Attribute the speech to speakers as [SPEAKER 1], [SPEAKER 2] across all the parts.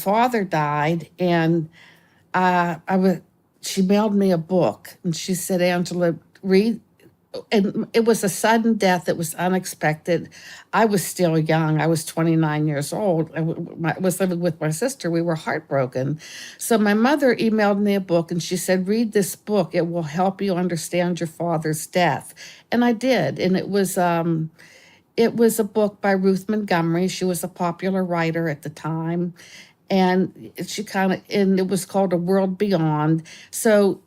[SPEAKER 1] father died, and I was. She mailed me a book, and she said, "Angela, read." And it was a sudden death. It was unexpected. I was still young. I was 29 years old. I was living with my sister. We were heartbroken. So my mother emailed me a book, and she said, "Read this book. It will help you understand your father's death." And I did. And it was a book by Ruth Montgomery. She was a popular writer at the time. And and it was called A World Beyond. So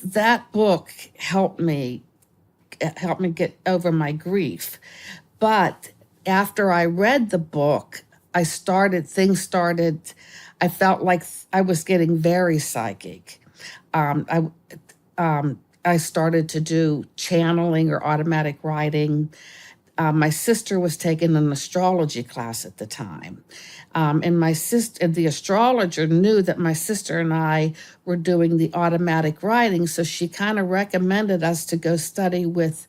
[SPEAKER 1] that book helped me get over my grief. But after I read the book, things started, I felt like I was getting very psychic. Um, I started to do channeling or automatic writing. My sister was taking an astrology class at the time. And the astrologer knew that my sister and I were doing the automatic writing. So she kind of recommended us to go study with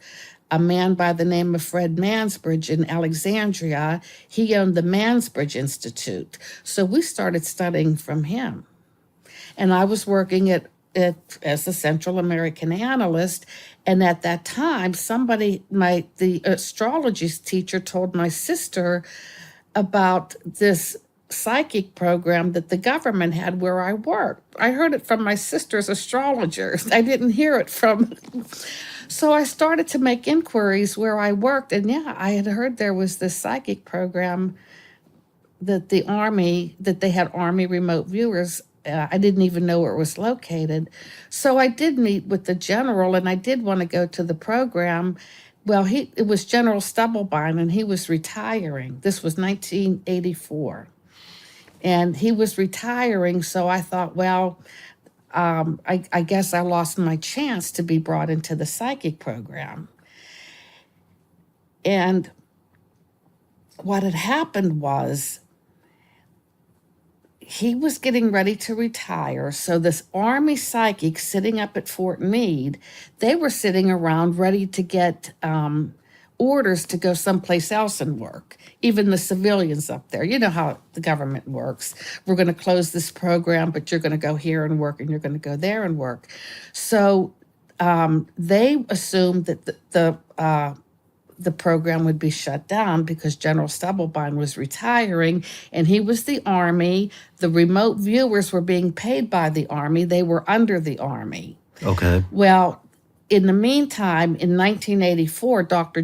[SPEAKER 1] a man by the name of Fred Mansbridge in Alexandria. He owned the Mansbridge Institute. So we started studying from him. And I was working as a Central American analyst. And at that time, the astrology teacher told my sister about this psychic program that the government had where I worked. I heard it from my sister's astrologers. I didn't hear it from. So I started to make inquiries where I worked. And yeah, I had heard there was this psychic program that they had Army remote viewers. I didn't even know where it was located. So I did meet with the general, and I did want to go to the program. Well, it was General Stubblebine, and he was retiring. This was 1984. And he was retiring, so I thought, well, I guess I lost my chance to be brought into the psychic program. And what had happened was, he was getting ready to retire. So this Army psychic sitting up at Fort Meade, they were sitting around ready to get orders to go someplace else and work. Even the civilians up there. You know how the government works. We're going to close this program, but you're going to go here and work, and you're going to go there and work. So they assumed that the program would be shut down because General Stubblebine was retiring, and he was the Army. The remote viewers were being paid by the Army. They were under the Army.
[SPEAKER 2] Okay.
[SPEAKER 1] Well, in the meantime, in 1984, Dr.